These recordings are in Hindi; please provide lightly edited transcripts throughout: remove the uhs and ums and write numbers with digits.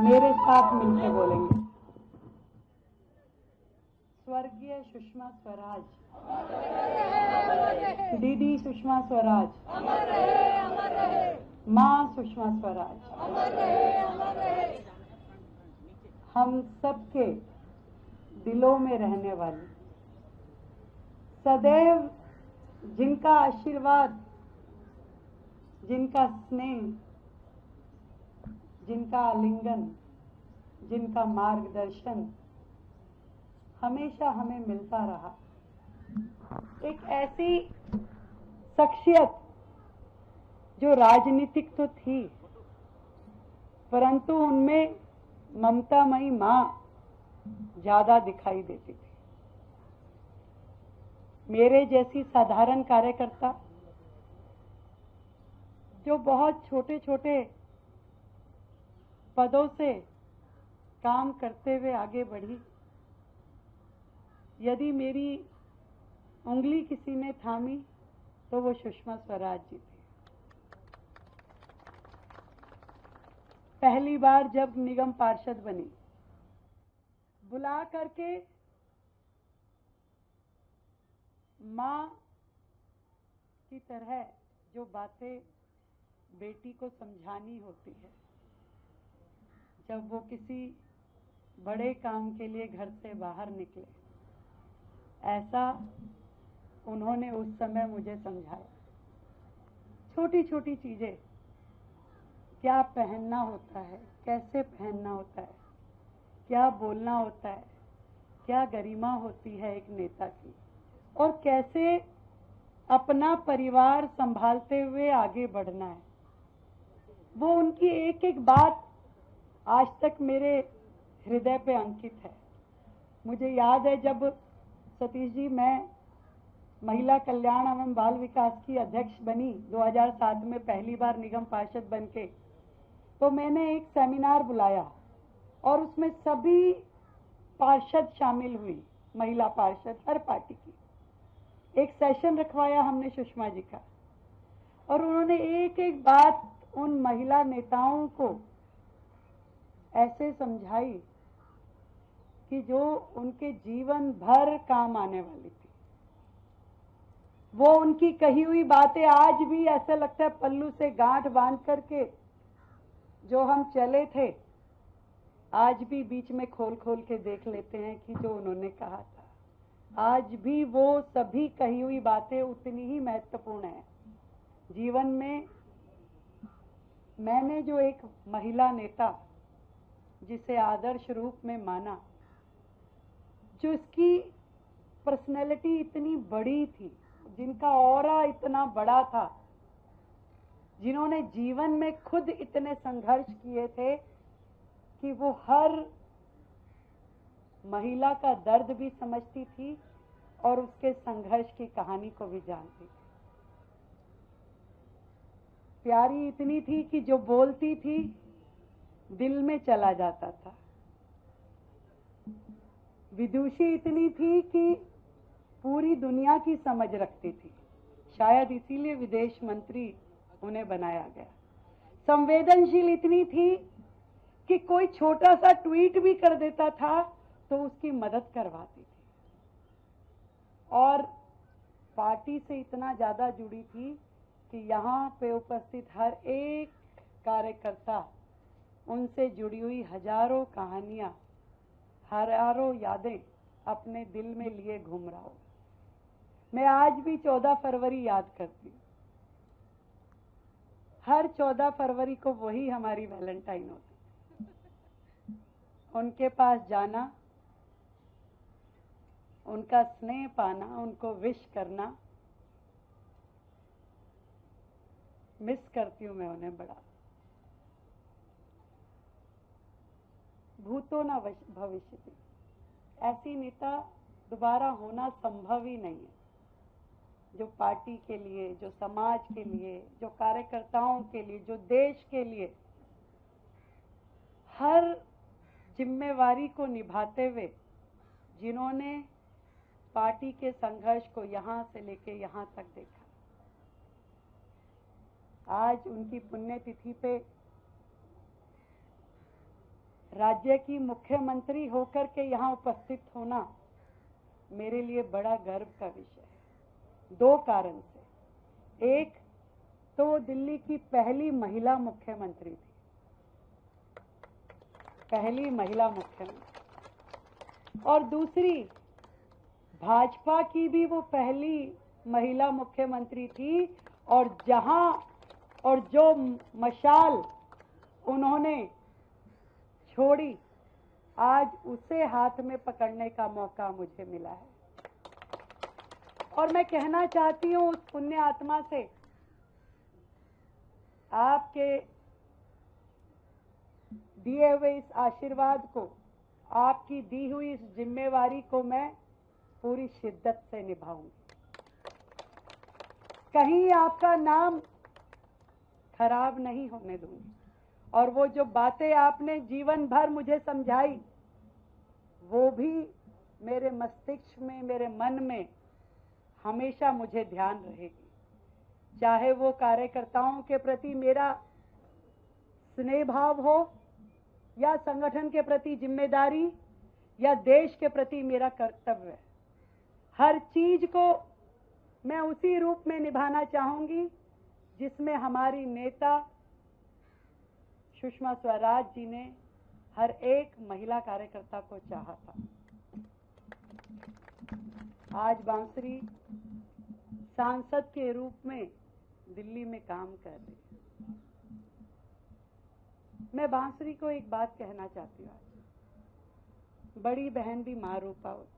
मेरे साथ मिलके बोलेंगे। स्वर्गीय सुषमा स्वराज, दीदी सुषमा स्वराज, माँ सुषमा स्वराज, हम सबके दिलों में रहने वाली, सदैव जिनका आशीर्वाद, जिनका स्नेह, जिनका आलिंगन, जिनका मार्गदर्शन हमेशा हमें मिलता रहा। एक ऐसी शख्सियत जो राजनीतिक तो थी, परंतु उनमें ममतामयी मां ज्यादा दिखाई देती थी। मेरे जैसी साधारण कार्यकर्ता जो बहुत छोटे छोटे पदों से काम करते हुए आगे बढ़ी, यदि मेरी उंगली किसी ने थामी तो वो सुषमा स्वराज जी थी। पहली बार जब निगम पार्षद बनी, बुला करके मां की तरह जो बातें बेटी को समझानी होती है, जब वो किसी बड़े काम के लिए घर से बाहर निकले, ऐसा उन्होंने उस समय मुझे समझाया। छोटी छोटी चीजें, क्या पहनना होता है, कैसे पहनना होता है, क्या बोलना होता है, क्या गरिमा होती है एक नेता की, और कैसे अपना परिवार संभालते हुए आगे बढ़ना है, वो उनकी एक एक बात आज तक मेरे हृदय पे अंकित है। मुझे याद है जब सतीश जी मैं महिला कल्याण एवं बाल विकास की अध्यक्ष बनी 2007 में पहली बार निगम पार्षद बनके, तो मैंने एक सेमिनार बुलाया और उसमें सभी पार्षद शामिल हुई, महिला पार्षद हर पार्टी की। एक सेशन रखवाया हमने सुषमा जी का, और उन्होंने एक एक बात उन महिला नेताओं को ऐसे समझाई कि जो उनके जीवन भर काम आने वाली थी। वो उनकी कही हुई बातें आज भी ऐसा लगता है पल्लू से गांठ बांध करके जो हम चले थे, आज भी बीच में खोल खोल के देख लेते हैं कि जो उन्होंने कहा था। आज भी वो सभी कही हुई बातें उतनी ही महत्वपूर्ण है। जीवन में मैंने जो एक महिला नेता जिसे आदर्श रूप में माना, जो इसकी पर्सनैलिटी इतनी बड़ी थी, जिनका ऑरा इतना बड़ा था, जिन्होंने जीवन में खुद इतने संघर्ष किए थे कि वो हर महिला का दर्द भी समझती थी और उसके संघर्ष की कहानी को भी जानती थी। प्यारी इतनी थी कि जो बोलती थी दिल में चला जाता था। विदुषी इतनी थी कि पूरी दुनिया की समझ रखती थी, शायद इसीलिए विदेश मंत्री उन्हें बनाया गया। संवेदनशील इतनी थी कि कोई छोटा सा ट्वीट भी कर देता था तो उसकी मदद करवाती थी, और पार्टी से इतना ज्यादा जुड़ी थी कि यहाँ पे उपस्थित हर एक कार्यकर्ता उनसे जुड़ी हुई हजारों कहानियां, हजारों यादें अपने दिल में लिए घूम रहा हूं। मैं आज भी 14 फरवरी याद करती हूँ। हर 14 फरवरी को वही हमारी वैलेंटाइन होती, उनके पास जाना, उनका स्नेह पाना, उनको विश करना। मिस करती हूँ मैं उन्हें बड़ा। भूतो न भविष्यति, ऐसी नेता दोबारा होना संभव ही नहीं है, जो पार्टी के लिए, जो समाज के लिए, जो कार्यकर्ताओं के लिए, जो देश के लिए हर जिम्मेवारी को निभाते हुए, जिन्होंने पार्टी के संघर्ष को यहां से लेके यहां तक देखा। आज उनकी पुण्यतिथि पे राज्य की मुख्यमंत्री होकर के यहाँ उपस्थित होना मेरे लिए बड़ा गर्व का विषय है, 2 कारण से। एक तो वो दिल्ली की पहली महिला मुख्यमंत्री थी, पहली महिला मुख्यमंत्री, और दूसरी भाजपा की भी वो पहली महिला मुख्यमंत्री थी, और जहां और जो मशाल उन्होंने छोड़ी, आज उसे हाथ में पकड़ने का मौका मुझे मिला है। और मैं कहना चाहती हूं उस पुण्य आत्मा से, आपके दिए हुए इस आशीर्वाद को, आपकी दी हुई इस जिम्मेवारी को मैं पूरी शिद्दत से निभाऊंगी। कहीं आपका नाम खराब नहीं होने दूंगी। और वो जो बातें आपने जीवन भर मुझे समझाई, वो भी मेरे मस्तिष्क में, मेरे मन में हमेशा मुझे ध्यान रहेगी। चाहे वो कार्यकर्ताओं के प्रति मेरा स्नेह भाव हो, या संगठन के प्रति जिम्मेदारी, या देश के प्रति मेरा कर्तव्य, हर चीज को मैं उसी रूप में निभाना चाहूंगी जिसमें हमारी नेता सुषमा स्वराज जी ने हर एक महिला कार्यकर्ता को चाहा था। आज बांसुरी सांसद के रूप में दिल्ली में काम कर रही है। मैं बांसुरी को एक बात कहना चाहती हूँ, बड़ी बहन भी मां रूपा होती है।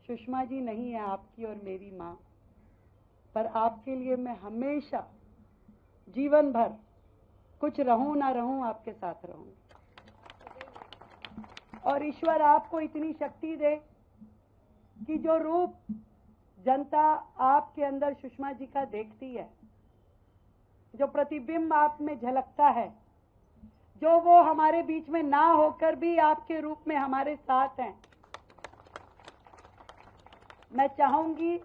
सुषमा जी नहीं है आपकी और मेरी मां, पर आपके लिए मैं हमेशा जीवन भर, कुछ रहूं ना रहूं, आपके साथ रहूंगी। और ईश्वर आपको इतनी शक्ति दे कि जो रूप जनता आपके अंदर सुषमा जी का देखती है, जो प्रतिबिंब आप में झलकता है, जो वो हमारे बीच में ना होकर भी आपके रूप में हमारे साथ हैं, मैं चाहूंगी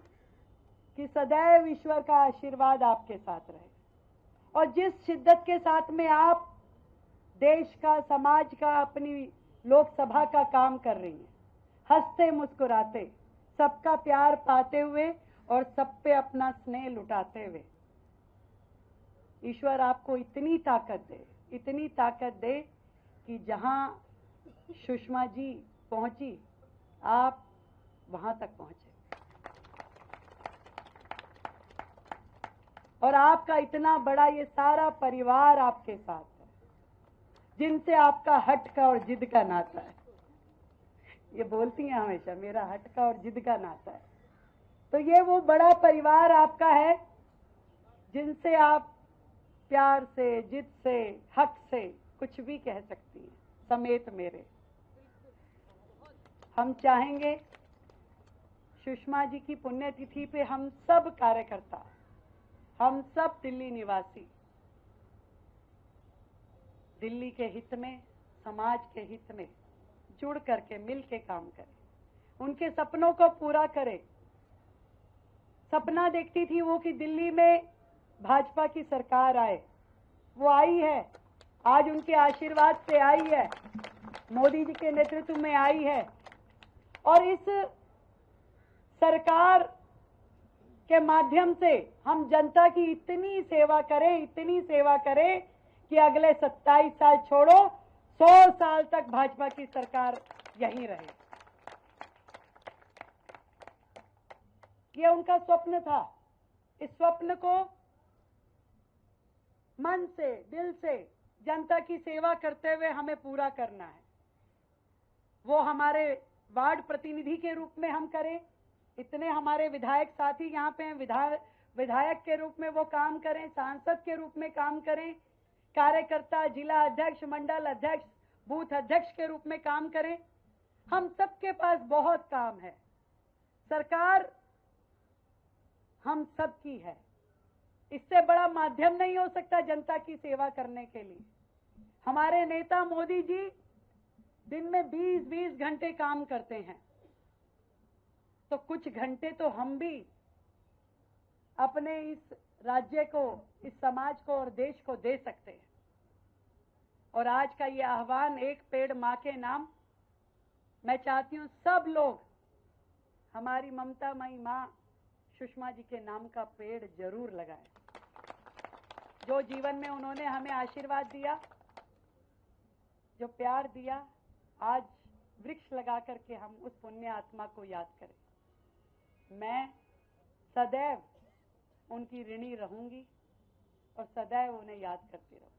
कि सदैव ईश्वर का आशीर्वाद आपके साथ रहे। और जिस शिद्दत के साथ में आप देश का, समाज का, अपनी लोकसभा का काम कर रही हैं, हंसते मुस्कुराते, सबका प्यार पाते हुए और सब पे अपना स्नेह लुटाते हुए, ईश्वर आपको इतनी ताकत दे, इतनी ताकत दे कि जहां सुषमा जी पहुंची, आप वहां तक पहुंचे। और आपका इतना बड़ा ये सारा परिवार आपके साथ है, जिनसे आपका हट का और जिद का नाता है। ये बोलती हैं हमेशा, मेरा हट का और जिद का नाता है। तो ये वो बड़ा परिवार आपका है, जिनसे आप प्यार से, जिद से, हक से कुछ भी कह सकती हैं, समेत मेरे। हम चाहेंगे सुषमा जी की पुण्यतिथि पे हम सब कार्यकर्ता, हम सब दिल्ली निवासी दिल्ली के हित में, समाज के हित में जुड़ करके मिल के काम करें, उनके सपनों को पूरा करें। सपना देखती थी वो कि दिल्ली में भाजपा की सरकार आए, वो आई है, आज उनके आशीर्वाद से आई है, मोदी जी के नेतृत्व में आई है। और इस सरकार के माध्यम से हम जनता की इतनी सेवा करें, इतनी सेवा करें कि अगले 27 साल छोड़ो, 100 साल तक भाजपा की सरकार यहीं रहे। ये उनका स्वप्न था। इस स्वप्न को मन से, दिल से जनता की सेवा करते हुए हमें पूरा करना है। वो हमारे वार्ड प्रतिनिधि के रूप में हम करें, इतने हमारे विधायक साथी यहाँ पे हैं, विधायक के रूप में वो काम करें, सांसद के रूप में काम करें, कार्यकर्ता, जिला अध्यक्ष, मंडल अध्यक्ष, बूथ अध्यक्ष के रूप में काम करें। हम सबके पास बहुत काम है। सरकार हम सब की है, इससे बड़ा माध्यम नहीं हो सकता जनता की सेवा करने के लिए। हमारे नेता मोदी जी दिन में 20-20 घंटे काम करते हैं, तो कुछ घंटे तो हम भी अपने इस राज्य को, इस समाज को और देश को दे सकते हैं। और आज का ये आह्वान, एक पेड़ माँ के नाम, मैं चाहती हूँ सब लोग हमारी ममतामयी माँ सुषमा जी के नाम का पेड़ जरूर लगाएं। जो जीवन में उन्होंने हमें आशीर्वाद दिया, जो प्यार दिया, आज वृक्ष लगा करके हम उस पुण्य आत्मा को याद करें। मैं सदैव उनकी ऋणी रहूंगी और सदैव उन्हें याद करती रहूंगी।